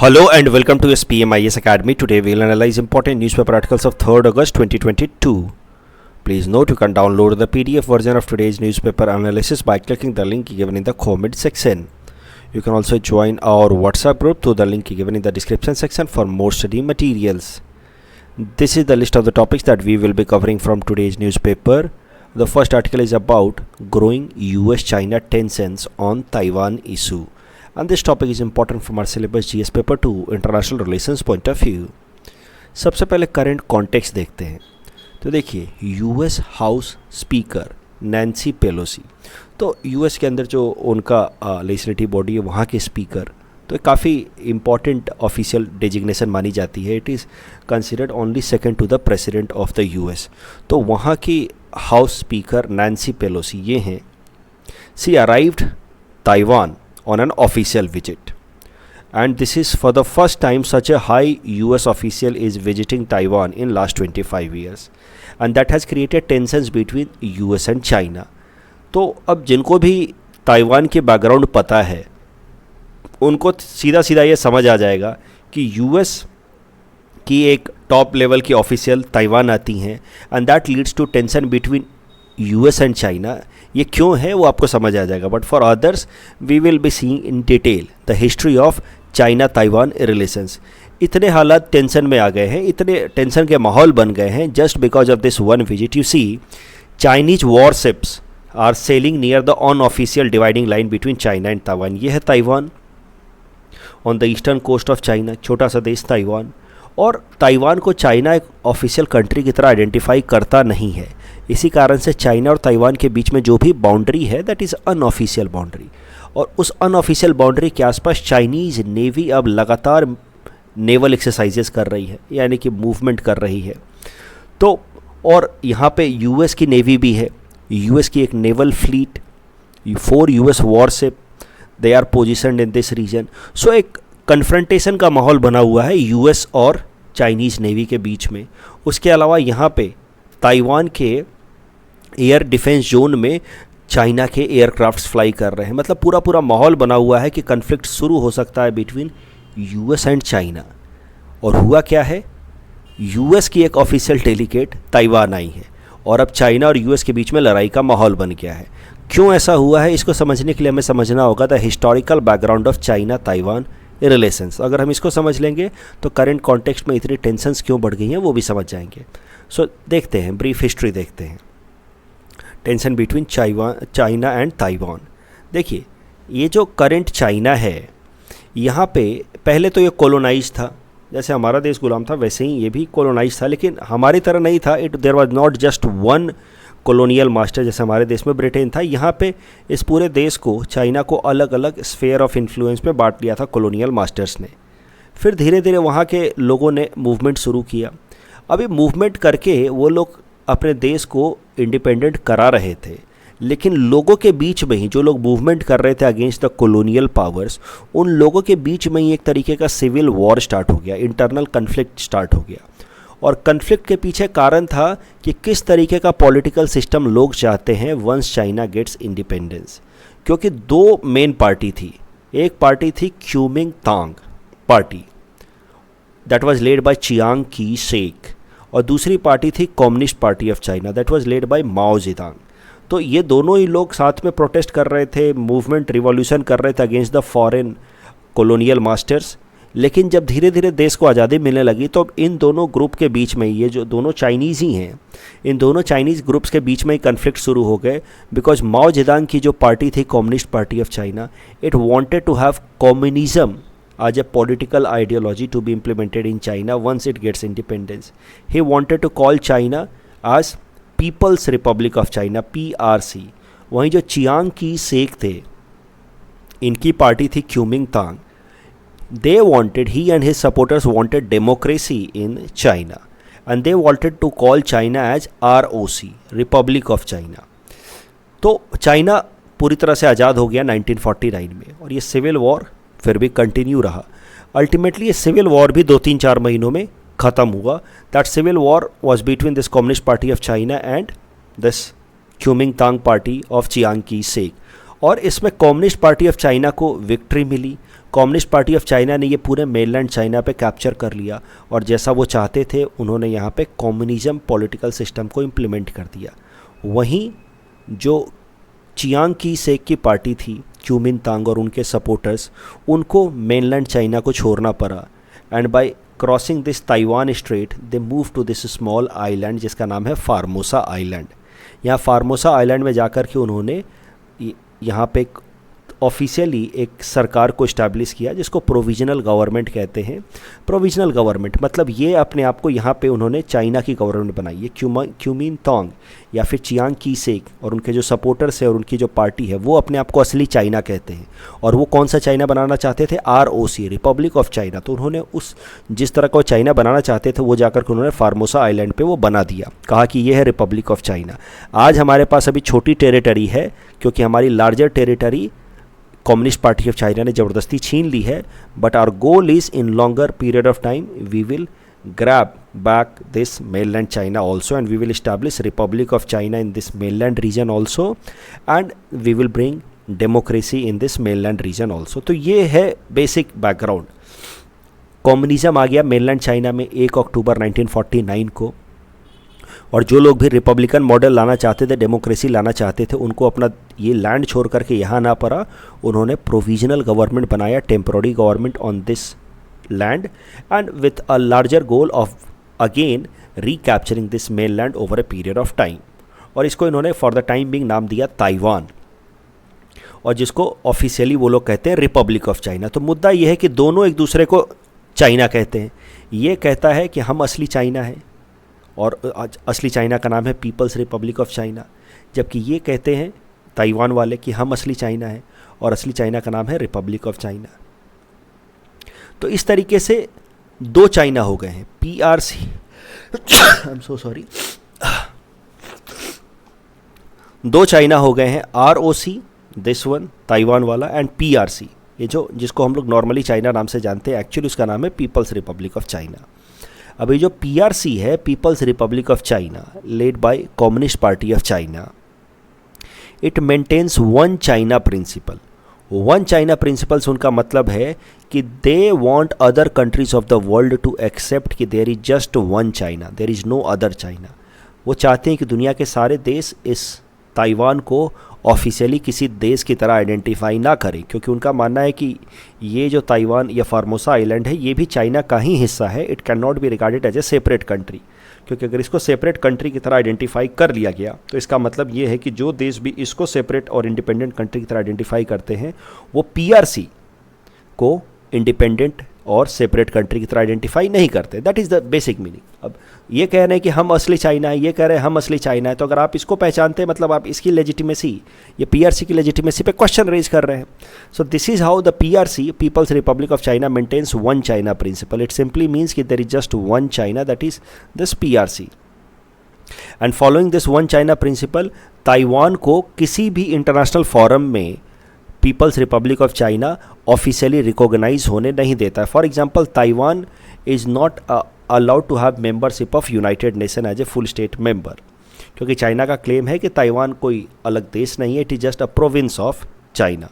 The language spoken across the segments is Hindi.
Hello and welcome to SPMIS Academy. Today we will analyze important newspaper articles of 3rd August 2022. Please note you can download the PDF version of today's newspaper analysis by clicking the link given in the comment section. You can also join our WhatsApp group through the link given in the description section for more study materials. This is the list of the topics that we will be covering from today's newspaper. The first article is about growing US-China tensions on Taiwan issue. And this topic is important from our syllabus GS paper 2 international relations point of view. सबसे पहले करंट कॉन्टेक्स्ट देखते हैं. तो देखिए US house speaker Nancy Pelosi, तो यूएस के अंदर जो उनका लेजिस्लेटिव बॉडी है वहाँ के स्पीकर, तो काफ़ी इम्पॉर्टेंट ऑफिशियल डेजिग्नेशन मानी जाती है. It is considered only second to the president of the US. तो वहाँ की हाउस स्पीकर नैन्सी पेलोसी ये हैं. She arrived Taiwan on an official visit, and this is for the first time such a high US official is visiting Taiwan in last 25 years, and that has created tensions between US and China. तो अब जिनको भी ताइवान के बैकग्राउंड पता है उनको सीधा सीधा ये समझ आ जाएगा कि यूएस की एक टॉप लेवल की ऑफिशियल ताइवान आती हैं, and that leads to tension between US and China. ये क्यों है वो आपको समझ आ जाएगा, but for others we will be seeing in detail the history of China Taiwan relations. इतने हालात टेंशन में आ गए हैं, इतने टेंशन के माहौल बन गए हैं just because of this one visit. You see Chinese warships are sailing near the unofficial dividing line between China and Taiwan. ये है Taiwan on the eastern coast of China, छोटा सा देश ताइवान. और ताइवान को चाइना एक ऑफिशियल कंट्री की तरह आइडेंटिफाई करता नहीं है. इसी कारण से चाइना और ताइवान के बीच में जो भी बाउंड्री है दैट इज़ अनऑफिशियल बाउंड्री, और उस अनऑफिशियल बाउंड्री के आसपास चाइनीज़ नेवी अब लगातार नेवल एक्सरसाइजेस कर रही है, यानी कि मूवमेंट कर रही है. तो और यहाँ पे यूएस की नेवी भी है. यूएस की एक naval fleet, 4 US warship, they are positioned in this region. So एक कन्फ्रंटेशन का माहौल बना हुआ है यूएस और चाइनीज़ नेवी के बीच में. उसके अलावा यहाँ पे ताइवान के एयर डिफेंस जोन में चाइना के एयरक्राफ्ट्स फ्लाई कर रहे हैं. मतलब पूरा माहौल बना हुआ है कि कन्फ्लिक्ट शुरू हो सकता है बिटवीन यूएस एंड चाइना. और हुआ क्या है, यूएस की एक ऑफिशियल डेलीगेट ताइवान आई है और अब चाइना और यूएस के बीच में लड़ाई का माहौल बन गया है. क्यों ऐसा हुआ है इसको समझने के लिए हमें समझना होगा the historical background of China Taiwan relations. अगर हम इसको समझ लेंगे तो करंट कॉन्टेक्स्ट में इतनी टेंशन्स क्यों बढ़ गई हैं वो भी समझ जाएंगे. सो देखते हैं, ब्रीफ हिस्ट्री देखते हैं. Tension between China and Taiwan. देखिए ये जो करंट चाइना है यहाँ पे पहले तो ये कॉलोनाइज था, जैसे हमारा देश गुलाम था वैसे ही ये भी कॉलोनाइज था, लेकिन हमारी तरह नहीं था. There was not just one colonial master जैसे हमारे देश में ब्रिटेन था. यहाँ पे इस पूरे देश को चाइना को अलग अलग स्फेयर ऑफ इन्फ्लुएंस में बांट लिया था कॉलोनियल मास्टर्स ने. फिर धीरे धीरे वहाँ के लोगों ने मूवमेंट शुरू किया. अभी मूवमेंट करके वो लोग अपने देश को इंडिपेंडेंट करा रहे थे, लेकिन लोगों के बीच में ही जो लोग मूवमेंट कर रहे थे अगेंस्ट द कॉलोनियल पावर्स, उन लोगों के बीच में ही एक तरीके का सिविल वॉर स्टार्ट हो गया, इंटरनल कन्फ्लिक्ट स्टार्ट हो गया. और कन्फ्लिक्ट के पीछे कारण था कि किस तरीके का पॉलिटिकल सिस्टम लोग चाहते हैं वंस चाइना गेट्स इंडिपेंडेंस. क्योंकि 2 मेन पार्टी थी. एक पार्टी थी Kuomintang party, that was led by Chiang Kai-shek, और दूसरी पार्टी थी communist party of China, that was led by Mao Zedong. तो ये दोनों ही लोग साथ में प्रोटेस्ट कर रहे थे, मूवमेंट रिवॉल्यूशन कर रहे थे against the foreign colonial masters. लेकिन जब धीरे धीरे देश को आज़ादी मिलने लगी तो इन दोनों ग्रुप के बीच में, ये जो दोनों चाइनीज़ ही हैं, इन दोनों चाइनीज़ ग्रुप्स के बीच में ही कन्फ्लिक्ट शुरू हो गए. बिकॉज माओ जेदांग की जो पार्टी थी communist party of China, it wanted to have communism as a political ideology to be implemented in China once it gets independence. He wanted to call China as People's Republic of China, PRC. वहीं जो चियांग की शेक थे, इनकी पार्टी थी क्यूमिंग तांग. They wanted, he and his supporters wanted democracy in China, and they wanted to call China as ROC, Republic of China. तो चाइना पूरी तरह से आज़ाद हो गया 1949 में, और ये सिविल वॉर फिर भी कंटिन्यू रहा. अल्टीमेटली ये सिविल वॉर भी 2-3-4 महीनों में ख़त्म हुआ. That civil war was between this Communist party of China and this Kuomintang party of Chiang Kai-shek. और इसमें कम्युनिस्ट पार्टी ऑफ चाइना को विक्ट्री मिली. कम्युनिस्ट पार्टी ऑफ चाइना ने ये पूरे मेनलैंड चाइना पे कैप्चर कर लिया और जैसा वो चाहते थे उन्होंने यहाँ पे कम्युनिज्म पॉलिटिकल सिस्टम को इम्प्लीमेंट कर दिया। वहीं जो चियांग की शेक की पार्टी थी, क्यूमिनतांग और उनके सपोर्टर्स, उनको मेनलैंड चाइना को छोड़ना पड़ा and by crossing this Taiwan strait they move to this small island जिसका नाम है फार्मोसा आइलैंड। यहाँ फार्मोसा आइलैंड में जाकर के उन्होंने यहाँ पे ऑफिशियली एक सरकार को इस्टेब्लिश किया जिसको प्रोविजनल गवर्नमेंट कहते हैं। प्रोविजनल गवर्नमेंट मतलब ये अपने आप को यहाँ पे उन्होंने चाइना की गवर्नमेंट बनाई है। क्यूमिनतांग या फिर चियांग की शेक और उनके जो सपोर्टर्स है और उनकी जो पार्टी है वो अपने आप को असली चाइना कहते हैं। और वो कौन सा चाइना बनाना चाहते थे? ROC, Republic of China. तो उन्होंने उस जिस तरह का चाइना बनाना चाहते थे वो जाकर के उन्होंने फार्मोसा आइलैंड पर वो बना दिया, कहा कि ये है रिपब्लिक ऑफ चाइना। आज हमारे पास अभी छोटी टेरिटरी है क्योंकि हमारी larger territory communist party of China ने ज़बरदस्ती छीन ली है, but our goal is in longer period of time we will grab back this mainland China also and we will establish Republic of China in this mainland region also and we will bring democracy in this mainland region also। तो ये है बेसिक बैकग्राउंड। कम्युनिज्म आ गया मेनलैंड चाइना में 1 अक्टूबर 1949 को, और जो लोग भी रिपब्लिकन मॉडल लाना चाहते थे, डेमोक्रेसी लाना चाहते थे, उनको अपना ये लैंड छोड़ करके यहाँ ना पड़ा। उन्होंने प्रोविजनल गवर्नमेंट बनाया, temporary government on this land and with a larger goal of again recapturing this mainland over a period of time. और इसको इन्होंने फॉर द टाइम बिंग नाम दिया ताइवान, और जिसको ऑफिशियली वो लोग कहते हैं रिपब्लिक ऑफ चाइना। तो मुद्दा ये है कि दोनों एक दूसरे को चाइना कहते हैं। ये कहता है कि हम असली चाइना हैं और असली चाइना का नाम है पीपल्स रिपब्लिक ऑफ चाइना, जबकि ये कहते हैं ताइवान वाले कि हम असली चाइना हैं और असली चाइना का नाम है रिपब्लिक ऑफ चाइना। तो इस तरीके से दो चाइना हो गए हैं, PRC I am so sorry, दो चाइना हो गए हैं, ROC दिस वन ताइवान वाला एंड PRC ये जो जिसको हम लोग नॉर्मली चाइना नाम से जानते हैं, एक्चुअली उसका नाम है पीपल्स रिपब्लिक ऑफ चाइना। अभी जो PRC है, People's Republic of China, led by Communist party of China, it maintains one China principle. One China principles उनका मतलब है कि they want other countries of the world to accept कि there is just one China, there is no other China. वो चाहते हैं कि दुनिया के सारे देश इस ताइवान को ऑफिशियली किसी देश की तरह आइडेंटिफाई ना करें, क्योंकि उनका मानना है कि ये जो ताइवान या फार्मोसा आइलैंड है ये भी चाइना का ही हिस्सा है। It can not be regarded as a separate country, क्योंकि अगर इसको सेपरेट कंट्री की तरह आइडेंटिफाई कर लिया गया तो इसका मतलब ये है कि जो देश भी इसको सेपरेट और इंडिपेंडेंट कंट्री की तरह आइडेंटिफाई करते हैं वो PRC को इंडिपेंडेंट और सेपरेट कंट्री की तरह आइडेंटिफाई नहीं करते। That is the basic meaning. अब ये कह रहे हैं कि हम असली चाइना है, ये कह रहे हैं हम असली चाइना है, तो अगर आप इसको पहचानते हैं मतलब आप इसकी लेजिटिमेसी, ये PRC की लेजिटिमेसी पे क्वेश्चन रेज कर रहे हैं। So this is how the PRC, People's Republic of China, maintains one China principle. It simply means कि there is just one China, that is this PRC। And following this one China principle, Taiwan को किसी भी इंटरनेशनल फोरम में People's Republic of China officially recognise होने नहीं देता है। For example, Taiwan is not allowed to have membership of United Nation as a full state member, क्योंकि चाइना का क्लेम है कि ताइवान कोई अलग देश नहीं है, it is just a province of China.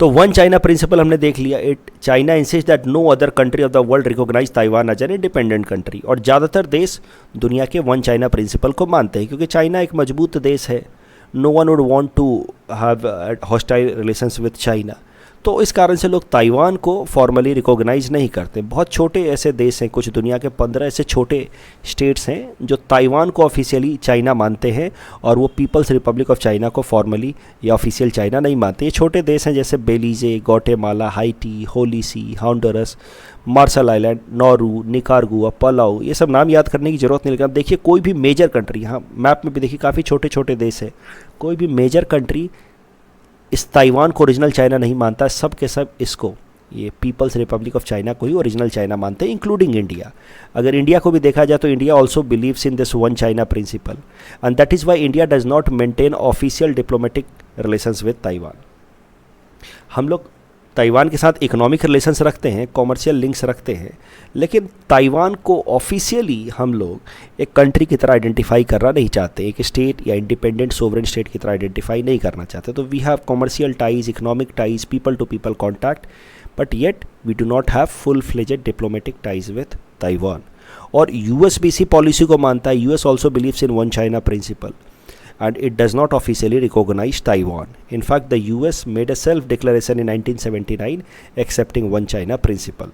तो वन चाइना प्रिंसिपल हमने देख लिया। It China insist that no other country of the world recognize Taiwan as an independent country, और ज़्यादातर देश दुनिया के वन चाइना प्रिंसिपल को मानते हैं, क्योंकि चाइना एक मजबूत देश है। No one would want to have hostile relations with China. तो इस कारण से लोग ताइवान को फॉर्मली रिकॉग्नाइज नहीं करते। बहुत छोटे ऐसे देश हैं, कुछ दुनिया के 15 ऐसे छोटे स्टेट्स हैं जो ताइवान को ऑफिशियली चाइना मानते हैं और वो पीपल्स रिपब्लिक ऑफ चाइना को फॉर्मली या ऑफिशियल चाइना नहीं मानते। ये छोटे देश हैं जैसे Belize, Guatemala, Haiti, Holy See, Honduras, Marshall island, Nauru, Nicaragua, Palau, ये सब नाम याद करने की ज़रूरत नहीं। लेकिन आप देखिए कोई भी मेजर कंट्री, यहाँ मैप में भी देखिए काफ़ी छोटे छोटे देश है, कोई भी मेजर कंट्री इस ताइवान को ओरिजिनल चाइना नहीं मानता। सब के सब इसको, ये पीपल्स रिपब्लिक ऑफ चाइना को ही ओरिजिनल चाइना मानते हैं, इंक्लूडिंग इंडिया। अगर इंडिया को भी देखा जाए तो India also believes in this one China principle and that is why India does not maintain official diplomatic relations with Taiwan. हम लोग ताइवान के साथ इकोनॉमिक रिलेशंस रखते हैं, कॉमर्शियल लिंक्स रखते हैं, लेकिन ताइवान को ऑफिशियली हम लोग एक कंट्री की तरह आइडेंटिफाई करना नहीं चाहते, एक स्टेट या इंडिपेंडेंट सोवरेन स्टेट की तरह आइडेंटिफाई नहीं करना चाहते। तो we have commercial ties, economic ties, people to people contact, but yet we do not have full fledged diplomatic ties with Taiwan. और यूएस भी इसी पॉलिसी को मानता है। US also believes in one China principle and it does not officially recognize Taiwan. In fact, the US made a self-declaration in 1979 accepting one China principle.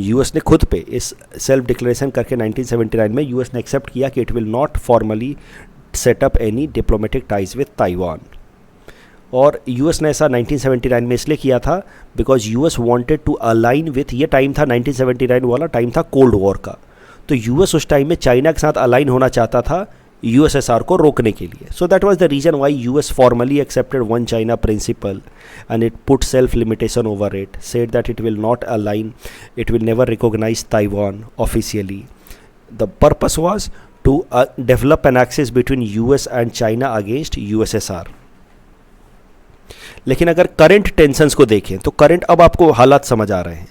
US ने खुद पे इस सेल्फ डिक्लेरेशन करके 1979 में US ने एक्सेप्ट किया कि it will not formally set up any diplomatic ties with Taiwan. और यूएस ने ऐसा 1979 में इसलिए किया था because US wanted to align with, ये टाइम था 1979 वाला टाइम था कोल्ड वॉर का, तो यूएस उस टाइम में चाइना के साथ अलाइन होना चाहता था यूएसएसआर को रोकने के लिए। So that was the reason why US formally accepted one China principle and it put self limitation over it, said that it will not align, it will never recognize Taiwan officially. The purpose was to develop an axis between US and China against USSR. लेकिन अगर करंट टेंशंस को देखें तो करंट, अब आपको हालात समझ आ रहे हैं।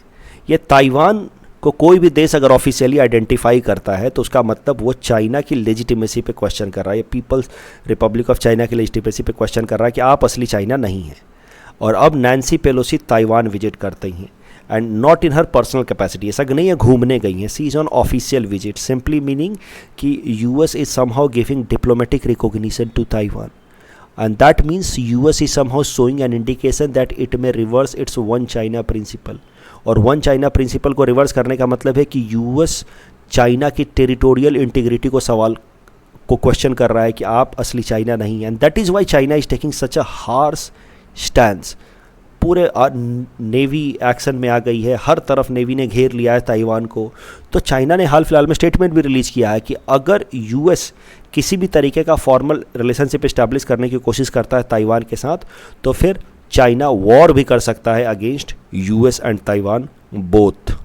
ये ताइवान को कोई भी देश अगर ऑफिशियली आइडेंटिफाई करता है तो उसका मतलब वो चाइना की लेजिटिमेसी पे क्वेश्चन कर रहा है, ये पीपल्स रिपब्लिक ऑफ चाइना की लेजिटिमेसी पे क्वेश्चन कर रहा है कि आप असली चाइना नहीं हैं। और अब नैन्सी पेलोसी ताइवान विजिट करते हैं and not in her personal capacity, ऐसा नहीं है घूमने गई हैं, she is on official visit, simply meaning कि US is somehow giving diplomatic recognition to Taiwan and that means US is somehow showing an indication that it may reverse its one China principle। और वन चाइना प्रिंसिपल को रिवर्स करने का मतलब है कि यूएस चाइना की टेरिटोरियल इंटीग्रिटी को क्वेश्चन कर रहा है कि आप असली चाइना नहीं हैं। And that is Y China is taking such a harsh stand. पूरे नेवी एक्शन में आ गई है, हर तरफ नेवी ने घेर लिया है ताइवान को। तो चाइना ने हाल फिलहाल में स्टेटमेंट भी रिलीज़ किया है कि अगर यूएस किसी भी तरीके का फॉर्मल रिलेशनशिप इस्टेब्लिश करने की कोशिश करता है ताइवान के साथ तो फिर चाइना वॉर भी कर सकता है against US and Taiwan both.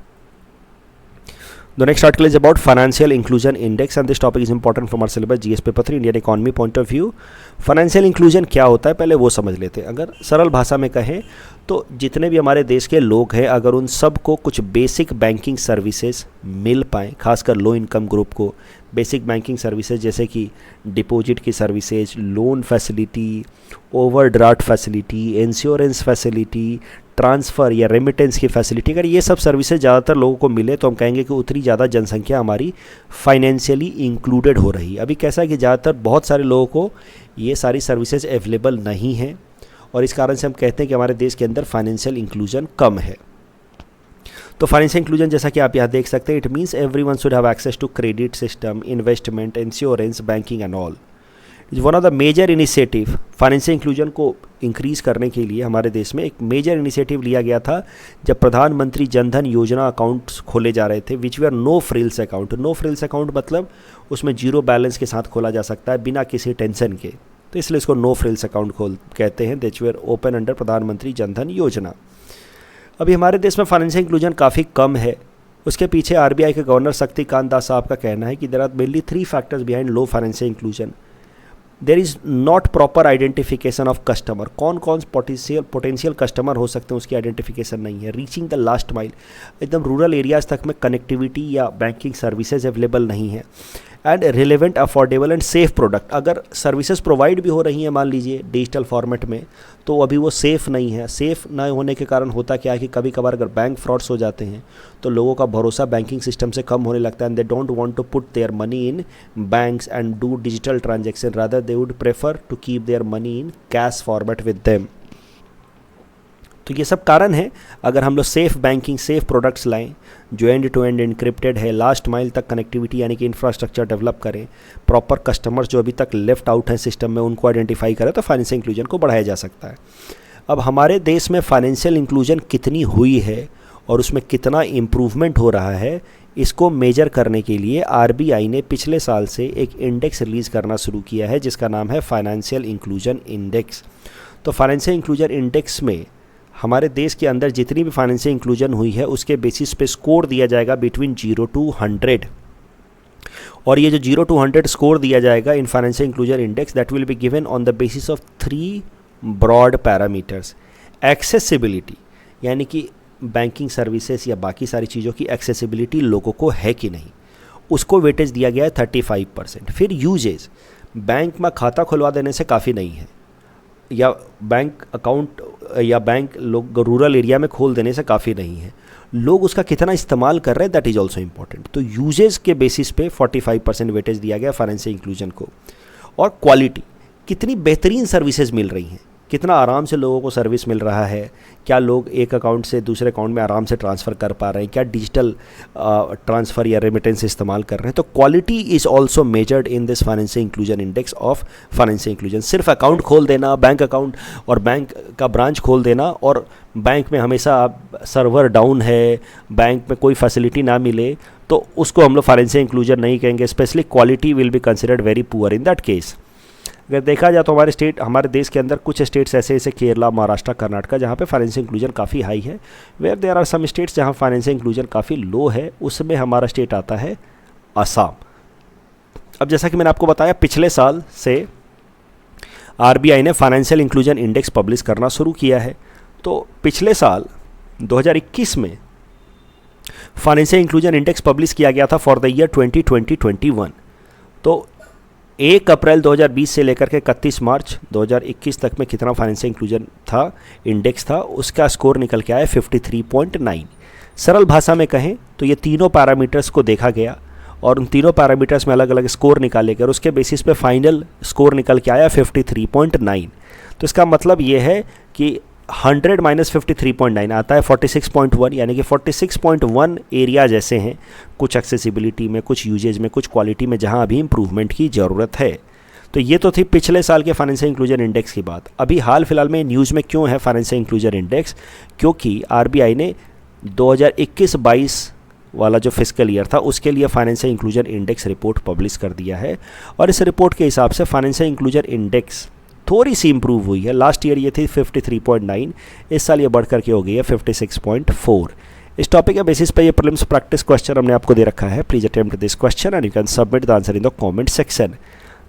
The next article is about financial inclusion index and this topic is important from our syllabus GS paper 3 Indian economy point of view। Financial inclusion क्या होता है पहले वो समझ लेते हैं। अगर सरल भाषा में कहें तो जितने भी हमारे देश के लोग हैं अगर उन सबको कुछ बेसिक बैंकिंग सर्विसेज मिल पाएँ, खासकर लो इनकम ग्रुप को बेसिक बैंकिंग सर्विसेज जैसे कि डिपॉजिट की services, loan facility, overdraft facility, insurance facility, transfer या रेमिटेंस की फैसिलिटी, अगर ये सब सर्विसेज ज़्यादातर लोगों को मिले तो हम कहेंगे कि उतनी ज़्यादा जनसंख्या हमारी फाइनेंशियली इंक्लूडेड हो रही है। अभी कैसा है कि ज़्यादातर बहुत सारे लोगों को ये सारी सर्विसेज अवेलेबल नहीं हैं और इस कारण से हम कहते हैं कि हमारे देश के अंदर फाइनेंशियल इंक्लूजन कम है। तो फाइनेंशियल इंक्लूजन जैसा कि आप यहाँ देख सकते हैं, it means everyone should have access to credit system, investment, insurance, banking and all. Is one of the major initiative. Financial inclusion को इंक्रीज़ करने के लिए हमारे देश में एक मेजर इनिशिएटिव लिया गया था जब प्रधानमंत्री जनधन योजना अकाउंट्स खोले जा रहे थे, which we are no frills account. No frills account मतलब उसमें जीरो बैलेंस के साथ खोला जा सकता है बिना किसी टेंशन के, तो इसलिए इसको नो फ्रिल्स अकाउंट कहते हैं। That we are open under Pradhanmantri Jandhan योजना। अभी हमारे देश में फाइनेंशियल इंक्लूजन काफ़ी कम है। उसके पीछे आरबीआई के गवर्नर शक्तिकांत दास साहब का कहना है कि there are mainly 3 factors behind low financial inclusion. There is not proper identification of customer, कौन कौन पोटेंशियल कस्टमर हो सकते हैं उसकी आइडेंटिफिकेशन नहीं है। रीचिंग द लास्ट माइल, एकदम रूरल एरियाज़ तक में कनेक्टिविटी या बैंकिंग सर्विसेज अवेलेबल नहीं है। And relevant, affordable and safe product, अगर सर्विसेज प्रोवाइड भी हो रही हैं मान लीजिए डिजिटल फॉर्मेट में तो अभी वो सेफ़ नहीं है। सेफ़ ना होने के कारण होता क्या है कि कभी कभार अगर बैंक फ्रॉड्स हो जाते हैं तो लोगों का भरोसा बैंकिंग सिस्टम से कम होने लगता है and they don't want to put their money in banks and do digital transaction, rather they would prefer to keep their money in cash format with them. तो ये सब कारण है। अगर हम लोग सेफ़ बैंकिंग, सेफ़ प्रोडक्ट्स लाएं जो एंड टू एंड इनक्रिप्टेड है, लास्ट माइल तक कनेक्टिविटी यानी कि इंफ्रास्ट्रक्चर डेवलप करें, प्रॉपर कस्टमर्स जो अभी तक लेफ्ट आउट हैं सिस्टम में उनको आइडेंटिफाई करें, तो फाइनेंशियल इंक्लूजन को बढ़ाया जा सकता है। अब हमारे देश में फाइनेंशियल इंक्लूजन कितनी हुई है और उसमें कितना इम्प्रूवमेंट हो रहा है, इसको मेजर करने के लिए आरबीआई ने पिछले साल से एक इंडेक्स रिलीज़ करना शुरू किया है जिसका नाम है फाइनेंशियल इंक्लूजन इंडेक्स। तो फाइनेंशियल इंक्लूजन इंडेक्स में हमारे देश के अंदर जितनी भी फाइनेंशियल इंक्लूजन हुई है उसके बेसिस पे स्कोर दिया जाएगा बिटवीन 0 to 100। और ये जो 0 to 100 स्कोर दिया जाएगा in financial inclusion index, that will be given on the basis of 3 broad parameters. Accessibility, यानी कि बैंकिंग सर्विसेज या बाकी सारी चीज़ों की एक्सेसिबिलिटी लोगों को है कि नहीं, उसको वेटेज दिया गया है 35%। फिर यूजेज, बैंक में खाता खुलवा देने से काफ़ी नहीं है, या बैंक अकाउंट या बैंक लोग रूरल एरिया में खोल देने से काफ़ी नहीं है, लोग उसका कितना इस्तेमाल कर रहे हैं, दैट इज़ ऑल्सो इम्पॉर्टेंट। तो यूजेस के बेसिस पे 45% वेटेज दिया गया फाइनेंशियल इंक्लूजन को। और क्वालिटी, कितनी बेहतरीन सर्विसेज मिल रही हैं, कितना आराम से लोगों को सर्विस मिल रहा है, क्या लोग एक अकाउंट से दूसरे अकाउंट में आराम से ट्रांसफ़र कर पा रहे हैं, क्या डिजिटल ट्रांसफ़र या रेमिटेंस इस्तेमाल कर रहे हैं। तो quality is also measured in this financial inclusion index of financial inclusion. सिर्फ अकाउंट खोल देना, बैंक अकाउंट और बैंक का ब्रांच खोल देना, और बैंक में हमेशा सर्वर डाउन है, बैंक में कोई फैसिलिटी ना मिले, तो उसको हम लोग फाइनेंशियल इंक्लूजन नहीं कहेंगे। Specially quality will be considered very poor in that case. अगर देखा जाए तो हमारे देश के अंदर कुछ स्टेट्स ऐसे जैसे केरला, महाराष्ट्र, कर्नाटका, जहाँ पे फाइनेंशियल इंक्लूजन काफ़ी हाई है। Where there are some states जहाँ फाइनेंशियल इंक्लूजन काफ़ी लो है, उसमें हमारा स्टेट आता है असम। अब जैसा कि मैंने आपको बताया, पिछले साल से आरबीआई ने फाइनेंशियल इंक्लूजन इंडेक्स पब्लिश करना शुरू किया है। तो पिछले साल 2021 में फाइनेंशियल इंक्लूजन इंडेक्स पब्लिश किया गया था फॉर द ईयर 2020-21। तो 1 अप्रैल 2020 से लेकर के 31 मार्च 2021 तक में कितना फाइनेंशियल इंक्लूजन था, इंडेक्स था, उसका स्कोर निकल के आया 53.9। सरल भाषा में कहें तो ये तीनों पैरामीटर्स को देखा गया और उन तीनों पैरामीटर्स में अलग अलग स्कोर निकाले गए और उसके बेसिस पे फाइनल स्कोर निकल के आया 53.9। तो इसका मतलब ये है कि 100 माइनस 53.9 आता है 46.1, यानी कि 46.1 एरिया जैसे हैं, कुछ एक्सेसिबिलिटी में, कुछ यूजेज में, कुछ क्वालिटी में, जहां अभी इम्प्रूवमेंट की ज़रूरत है। तो ये तो थी पिछले साल के फाइनेंशियल इंक्लूजन इंडेक्स की बात। अभी हाल फिलहाल में न्यूज़ में क्यों है फाइनेंशियल इंक्लूजन इंडेक्स, क्योंकि आरबीआई ने 2021-22 वाला जो फिस्कल ईयर था उसके लिए financial inclusion index report publish कर दिया है। और इस रिपोर्ट के हिसाब से फाइनेंशियल इंक्लूजन इंडेक्स थोड़ी सी इंप्रूव हुई है। लास्ट ईयर ये थी 53.9, इस साल ये बढ़ करके हो गई है 56.4। इस टॉपिक के बेसिस पे ये प्रीलिम्स प्रैक्टिस क्वेश्चन हमने आपको दे रखा है। Please attempt this question and you can submit the answer in the comment section.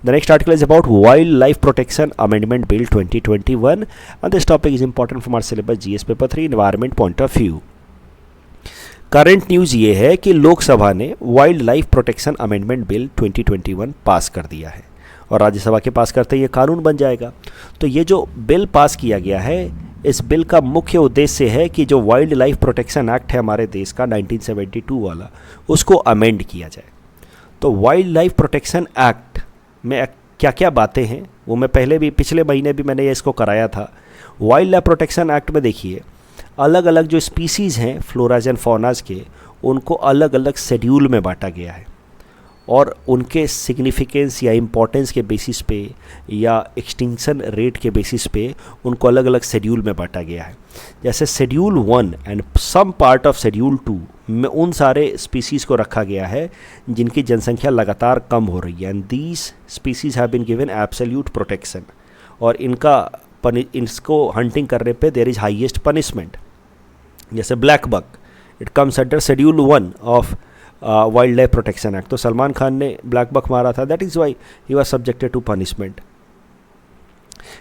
The next article is about Wildlife Protection Amendment Bill 2021 and this topic is important from our syllabus GS paper 3 environment point of view। Current news ये है कि लोकसभा ने wild life protection amendment bill 2021 पास कर दिया है और राज्यसभा के पास करते ही ये कानून बन जाएगा। तो ये जो बिल पास किया गया है, इस बिल का मुख्य उद्देश्य है कि जो वाइल्ड लाइफ प्रोटेक्शन एक्ट है हमारे देश का 1972 वाला, उसको अमेंड किया जाए। तो वाइल्ड लाइफ प्रोटेक्शन एक्ट में क्या क्या बातें हैं वो मैं पहले भी, पिछले महीने भी मैंने ये इसको कराया था। वाइल्ड लाइफ प्रोटेक्शन एक्ट में देखिए, अलग अलग जो स्पीसीज़ हैं फ्लोराज एंड फौनाज के, उनको अलग अलग शेड्यूल में बांटा गया है और उनके सिग्निफिकेंस या इम्पोर्टेंस के बेसिस पे या एक्सटिंक्शन रेट के बेसिस पे उनको अलग अलग शेड्यूल में बांटा गया है। जैसे schedule 1 and some part of schedule 2 में उन सारे स्पीसीज़ को रखा गया है जिनकी जनसंख्या लगातार कम हो रही है, and these species have been given absolute protection, और इसको हंटिंग करने पे देयर इज़ हाईएस्ट पनिशमेंट। जैसे black buck, it comes under schedule 1 of wild life protection act. तो सलमान खान ने ब्लैक बक मारा था, that is why he was subjected to punishment.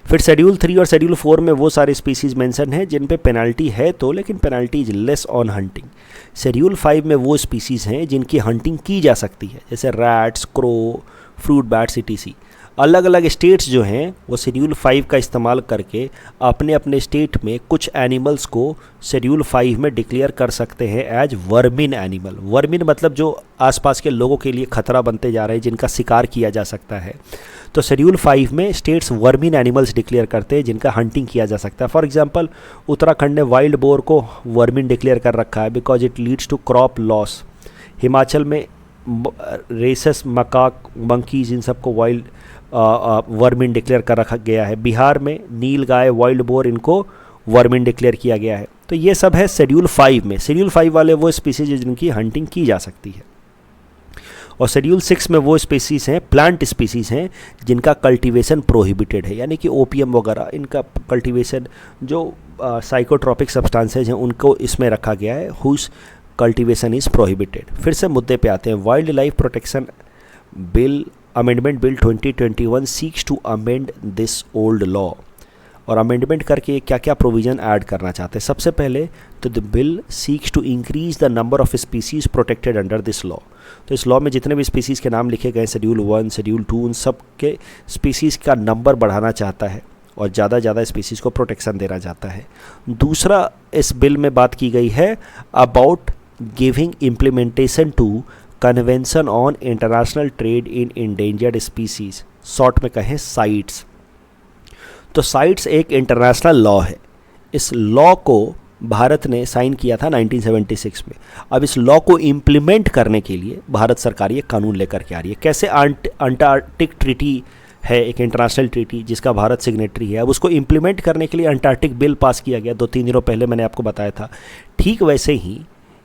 फिर शेड्यूल 3 और शेड्यूल 4 में वो सारे स्पीसीज़ मेंशन हैं जिन पे पेनल्टी है, तो लेकिन penalty is less on hunting. Schedule 5 में वो स्पीसीज़ हैं जिनकी हंटिंग की जा सकती है, जैसे rats, crow, fruit bats, etc। अलग अलग स्टेट्स जो हैं वो शेड्यूल 5 का इस्तेमाल करके अपने अपने स्टेट में कुछ एनिमल्स को शेड्यूल 5 में डिक्लेयर कर सकते हैं एज वर्मिन एनिमल। वर्मिन मतलब जो आसपास के लोगों के लिए खतरा बनते जा रहे हैं, जिनका शिकार किया जा सकता है। तो शेड्यूल 5 में स्टेट्स वर्मिन एनिमल्स डिक्लेयर करते हैं जिनका हंटिंग किया जा सकता है। फॉर एग्जांपल, उत्तराखंड ने वाइल्ड बोर को वर्मिन डिक्लेयर कर रखा है because it leads to crop loss. Himachal में रेसस मकाक, मंकीज, इन सबको वाइल्ड वर्मिन डिक्लेयर कर रखा गया है। बिहार में नील गाय, वाइल्ड बोर, इनको वर्मिन डिक्लेयर किया गया है। तो ये सब है शेड्यूल 5 में। शेड्यूल 5 वाले वो स्पीसीज जिनकी हंटिंग की जा सकती है, और शेड्यूल 6 में वो स्पीसीज़ हैं, प्लांट स्पीसीज़ हैं जिनका कल्टीवेशन प्रोहिबिटेड है, यानी कि ओपीएम वगैरह इनका कल्टीवेशन, जो साइकोट्रॉपिक सब्सटेंसेज हैं उनको इसमें रखा गया है, हुज कल्टीवेशन इज़ प्रोहिबिटेड। फिर से मुद्दे पे आते हैं। Wild life protection bill amendment bill 2021 seeks to amend this old law. और अमेंडमेंट करके क्या क्या प्रोविज़न ऐड करना चाहते हैं। सबसे पहले तो the bill seeks to increase the number of species protected under this law. तो इस लॉ में जितने भी स्पीसीज़ के नाम लिखे गए, शेड्यूल 1, शेड्यूल 2, उन सब के स्पीसीज़ का नंबर बढ़ाना चाहता है और ज़्यादा ज़्यादा स्पीसीज़ को प्रोटेक्शन देना चाहता है। दूसरा इस बिल में बात की गई है about giving implementation to convention on international trade in endangered species, short में कहें साइट्स। तो साइट्स एक इंटरनेशनल लॉ है। इस लॉ को भारत ने साइन किया था 1976 में। अब इस लॉ को इम्प्लीमेंट करने के लिए भारत सरकार ये कानून लेकर के आ रही है। कैसे अंटार्कटिक ट्रीटी है एक इंटरनेशनल ट्रीटी जिसका भारत सिग्नेटरी है, अब उसको इम्प्लीमेंट करने के लिए अंटार्कटिक बिल पास किया गया 2-3 दिनों पहले, मैंने आपको बताया था। ठीक वैसे ही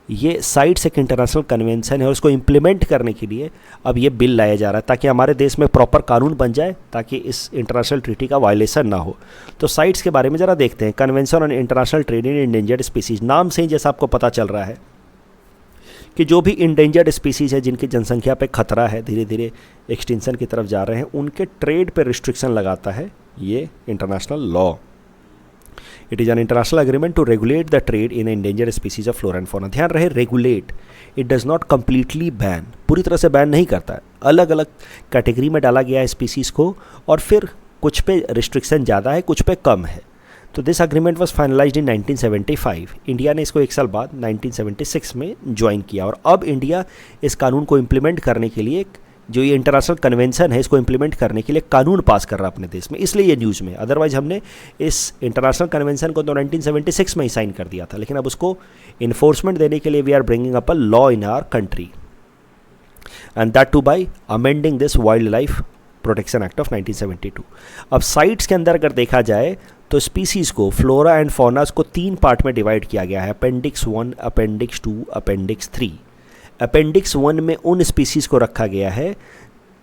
ये साइट्स एक इंटरनेशनल कन्वेंशन है और उसको इम्प्लीमेंट करने के लिए अब ये बिल लाया जा रहा है ताकि हमारे देश में प्रॉपर कानून बन जाए, ताकि इस इंटरनेशनल ट्रीटी का वायलेशन ना हो। तो साइट्स के बारे में ज़रा देखते हैं। Convention on international trade in endangered species, नाम से ही जैसा आपको पता चल रहा है कि जो भी इंडेंजर्ड स्पीसीज़ है जिनकी जनसंख्या पे खतरा है, धीरे धीरे एक्सटिंक्शन की तरफ जा रहे हैं, उनके ट्रेड पे रिस्ट्रिक्शन लगाता है ये international law. It is an international agreement to regulate the trade in endangered species of flora and fauna. ध्यान रहे regulate, it does not completely ban, पूरी तरह से बैन नहीं करता है। अलग अलग कैटेगरी में डाला गया है स्पीसीज़ को और फिर कुछ पे रिस्ट्रिक्शन ज़्यादा है, कुछ पे कम है। तो this agreement was finalised in 1975। India ने इसको एक साल बाद 1976 में ज्वाइन किया और अब इंडिया इस कानून को इम्प्लीमेंट करने के लिए, जो ये इंटरनेशनल कन्वेंशन है इसको इम्प्लीमेंट करने के लिए कानून पास कर रहा है अपने देश में, इसलिए ये न्यूज़ में। अदरवाइज हमने इस इंटरनेशनल कन्वेंशन को तो 1976 में ही साइन कर दिया था, लेकिन अब उसको इन्फोर्समेंट देने के लिए we are bringing up a law in our country, and that too by amending this wild life protection act of 1972। अब साइट्स के अंदर अगर देखा जाए तो स्पीसीज़ को, फ्लोरा एंड फौनास को 3 पार्ट में डिवाइड किया गया है, अपेंडिक्स 1, अपेंडिक्स 2, अपेंडिक्स 3। अपेंडिक्स 1 में उन स्पीसीज़ को रखा गया है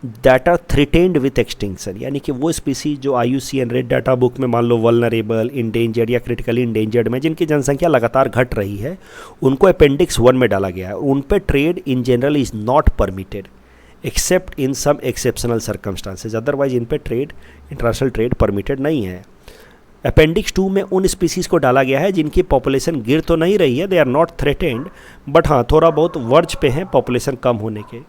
that are threatened with extinction, यानी कि वो स्पीसीज जो IUCN रेड डाटा बुक में मान लो वल्नरेबल, इंडेंजर्ड या क्रिटिकली इंडेंजर्ड में जिनकी जनसंख्या लगातार घट रही है, उनको अपेंडिक्स 1 में डाला गया है। उन पे trade in general is not permitted except in some exceptional circumstances, otherwise in पे ट्रेड, इंटरनेशनल ट्रेड परमिटेड नहीं है। अपेंडिक्स 2 में उन स्पीसीज़ को डाला गया है जिनकी पॉपुलेशन गिर तो नहीं रही है, they are not threatened, but हाँ थोड़ा बहुत वर्ज पे हैं पॉपुलेशन कम होने के,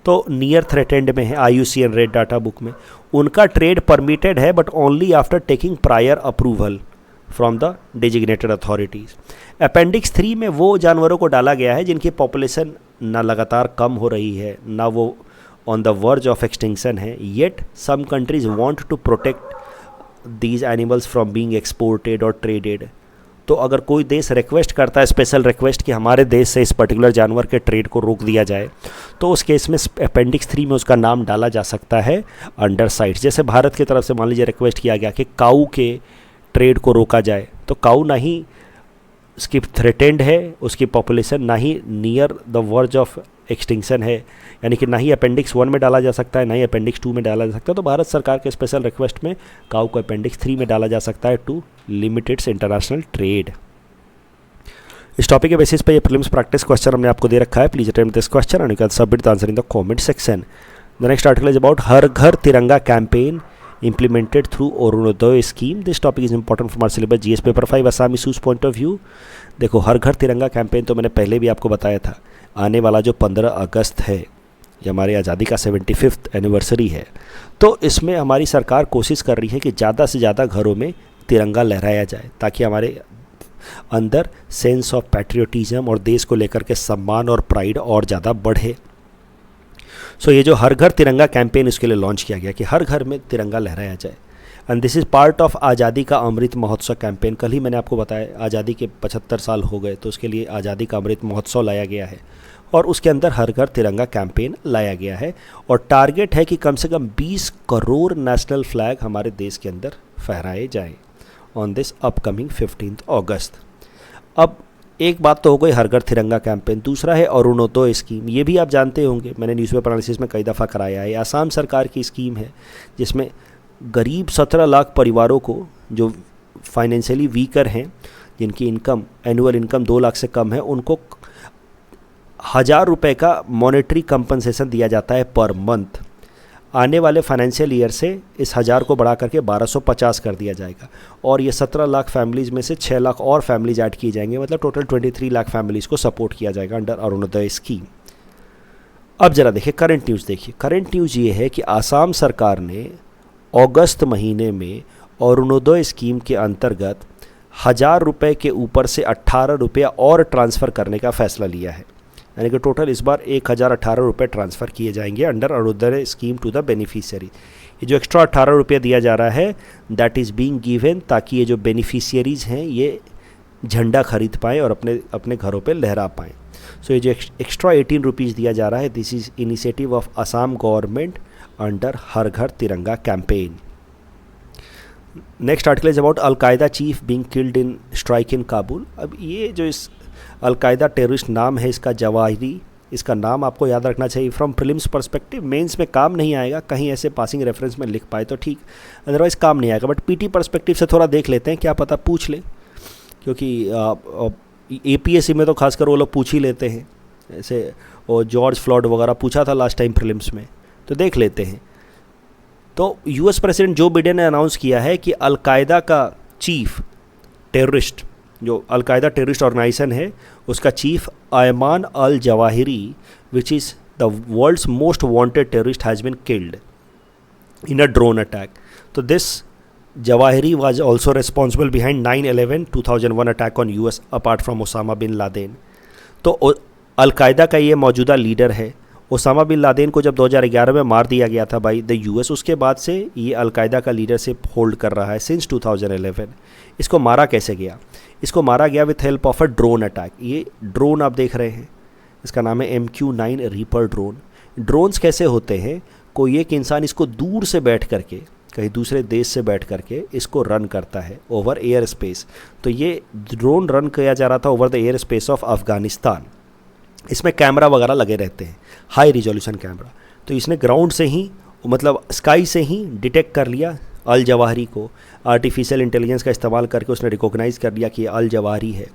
तो नियर थ्रेटेंड में है IUCN रेड डाटा बुक में। उनका ट्रेड परमिटेड है but only after taking prior approval from the designated authorities. Appendix 3 में वो जानवरों को डाला गया है जिनकी पॉपुलेशन ना लगातार कम हो रही है, ना वो on the verge of extinction है, yet some countries want to protect these animals from being exported और ट्रेडेड। तो अगर कोई देश रिक्वेस्ट करता है, स्पेशल रिक्वेस्ट, कि हमारे देश से इस पर्टिकुलर जानवर के ट्रेड को रोक दिया जाए, तो उस केस में अपेंडिक्स 3 में उसका नाम डाला जा सकता है अंडर साइट्स। जैसे भारत की तरफ से मान लीजिए रिक्वेस्ट किया गया कि काऊ के ट्रेड को रोका जाए, तो काऊ ना ही उसकी थ्रेटेंड है, उसकी पॉपुलेशन ना ही near the verge of extinction है, यानी कि ना ही अपेंडिक्स 1 में डाला जा सकता है, ना ही अपेंडिक्स 2 में डाला जा सकता है। तो भारत सरकार के स्पेशल रिक्वेस्ट में काऊ को अपेंडिक्स 3 में डाला जा सकता है to limit its international trade. इस टॉपिक के बेसिस पे ये प्रीलिम्स प्रैक्टिस क्वेश्चन हमने आपको दे रखा है। Please attempt this question and you can submit the answer in the comment section. The next article is about Har Ghar Tiranga campaign implemented through Arunodaya scheme. This topic is important for marks syllabus GS paper 5 Assam issues point of view. देखो हर घर तिरंगा कैंपेन तो मैंने पहले भी आपको बताया था, आने वाला जो 15 अगस्त है, ये हमारी आज़ादी का 75th एनिवर्सरी है, तो इसमें हमारी सरकार कोशिश कर रही है कि ज़्यादा से ज़्यादा घरों में तिरंगा लहराया जाए ताकि हमारे अंदर सेंस ऑफ पैट्रियोटिज्म और देश को लेकर के सम्मान और प्राइड और ज़्यादा बढ़े। सो ये जो हर घर तिरंगा कैंपेन इसके लिए लॉन्च किया गया कि हर घर में तिरंगा लहराया जाए, and this is part of आज़ादी का अमृत महोत्सव कैंपेन। कल ही मैंने आपको बताया आज़ादी के 75 साल हो गए, तो उसके लिए आज़ादी का अमृत महोत्सव लाया गया है और उसके अंदर हर घर तिरंगा कैंपेन लाया गया है और टारगेट है कि कम से कम 20 करोड़ नेशनल फ्लैग हमारे देश के अंदर फहराए जाएँ ऑन दिस अपकमिंग 15 अगस्त। अब एक बात तो हो गई हर घर तिरंगा कैंपेन, दूसरा है अरुणोदय स्कीम। ये भी आप जानते होंगे, मैंने न्यूज़पेपर एनालिसिस में कई दफ़ा कराया है। असम सरकार की स्कीम है जिसमें गरीब 17 लाख परिवारों को, जो फाइनेंशियली वीकर हैं, जिनकी इनकम एनुअल इनकम 2 लाख से कम है, उनको 1000 रुपये का मॉनेटरी कंपनसेशन दिया जाता है पर मंथ। आने वाले फाइनेंशियल ईयर से इस 1000 को बढ़ा करके 1250 कर दिया जाएगा और ये 17 लाख फैमिलीज़ में से 6 लाख और फैमिलीज ऐड की जाएंगे, मतलब टोटल 23 लाख फैमिलीज़ को सपोर्ट किया जाएगा अंडर अरुणोदय स्कीम। अब ज़रा देखिए करंट न्यूज़। देखिए करंट न्यूज़ ये है कि आसाम सरकार ने अगस्त महीने में अरुणोदय स्कीम के अंतर्गत 1000 रुपये के ऊपर से 18 रुपया और ट्रांसफ़र करने का फ़ैसला लिया है, यानी कि टोटल इस बार 1018 रुपये ट्रांसफ़र किए जाएंगे under Arunodaya scheme to the beneficiary. ये जो एक्स्ट्रा 18 रुपये दिया जा रहा है दैट इज़ बीइंग गिवन ताकि ये जो बेनिफिशियरीज़ हैं ये झंडा खरीद पाएँ और अपने अपने घरों पे लहरा पाएँ। सो ये जो एक्स्ट्रा 18 रुपीज़ दिया जा रहा है this is initiative of Assam government under her Ghar Tiranga campaign. Next article is about al Qaeda chief being killed in strike in Kabul. अब ये जो इस अलकायदा टेररिस्ट नाम है इसका जवाहिरी, इसका नाम आपको याद रखना चाहिए फ्रॉम प्रीलिम्स पर्सपेक्टिव। मेंस में काम नहीं आएगा, कहीं ऐसे पासिंग रेफरेंस में लिख पाए तो ठीक, अदरवाइज़ काम नहीं आएगा। बट पीटी पर्सपेक्टिव से थोड़ा देख लेते हैं, क्या पता पूछ ले, क्योंकि एपीएससी में तो खासकर वो लोग पूछ ही लेते हैं ऐसे, और जॉर्ज फ्लॉयड वगैरह पूछा था लास्ट टाइम प्रीलिम्स में, तो देख लेते हैं। तो यूएस प्रेसिडेंट जो बिडेन ने अनाउंस किया है कि अलकायदा का चीफ टेररिस्ट, जो अलकायदा टेररिस्ट ऑर्गेनाइजेशन है उसका chief Ayman al Zawahiri which is the world's most wanted terrorist has been killed in a drone attack. तो this Zawahiri was also responsible behind 9/11 2001 attack on US apart from Osama bin Laden. तो अलकायदा का ये मौजूदा लीडर है। ओसामा बिन लादेन को जब 2011 में मार दिया गया था बाई द यूएस, उसके बाद से ये अलकायदा का लीडरशिप होल्ड कर रहा है सिंस 2011। इसको मारा कैसे गया? इसको मारा गया with help of a drone attack. ये ड्रोन आप देख रहे हैं, इसका नाम है MQ-9 रीपर ड्रोन। ड्रोन्स कैसे होते हैं? कोई एक इंसान इसको दूर से बैठ करके, कहीं दूसरे देश से बैठ करके इसको रन करता है ओवर एयर स्पेस। तो ये ड्रोन रन किया जा रहा था over the air space of Afghanistan. इसमें कैमरा वगैरह लगे रहते हैं, हाई रिजोल्यूशन कैमरा। तो इसने ग्राउंड से ही, मतलब स्काई से ही डिटेक्ट कर लिया अल जवाहिरी को। आर्टिफिशियल इंटेलिजेंस का इस्तेमाल करके उसने रिकॉग्नाइज़ कर लिया कि ये अल जवाहिरी है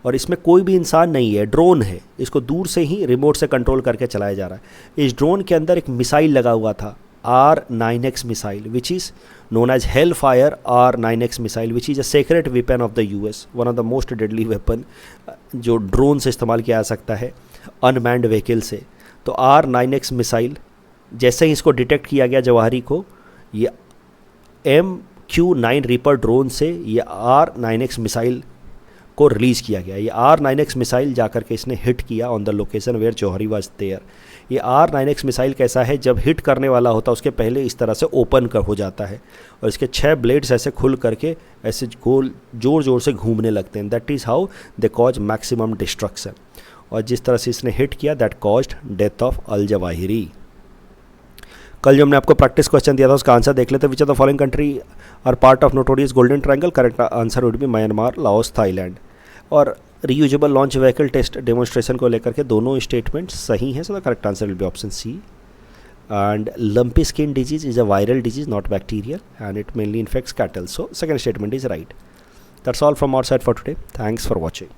और इसमें कोई भी इंसान नहीं है, ड्रोन है। इसको दूर से ही रिमोट से कंट्रोल करके चलाया जा रहा है। इस ड्रोन के अंदर एक मिसाइल लगा हुआ था, R9X missile, which is known as Hellfire R9X missile, which is a secret weapon of the US, one of the most deadly weapon जो ड्रोन से इस्तेमाल किया जा सकता है अनमैन्ड व्हीकल से। तो R9X मिसाइल जैसे ही इसको डिटेक्ट किया गया जवाहिरी को, ये MQ-9 रीपर ड्रोन से ये R9X मिसाइल को रिलीज़ किया गया। ये R9X मिसाइल जाकर के इसने हिट किया on the location where Zawahiri was there. ये R9X मिसाइल कैसा है, जब हिट करने वाला होता है उसके पहले इस तरह से ओपन कर हो जाता है और इसके 6 ब्लेड्स ऐसे खुल करके ऐसे गोल ज़ोर ज़ोर से घूमने लगते हैं। That is how they cause maximum destruction. और जिस तरह से इसने हिट किया that caused death of al Zawahiri. कल जो हमने आपको प्रैक्टिस क्वेश्चन दिया था उसका आंसर देख लेते हैं। Which of the following country are part of notorious golden triangle? Correct answer would be Myanmar, Laos, Thailand. और reusable launch vehicle test demonstration को लेकर के दोनों स्टेटमेंट सही हैं, so the correct answer will be option C. And lumpy skin disease is a viral disease not bacterial and it mainly infects cattle, so second statement is right. That's all from our side for today. Thanks for watching.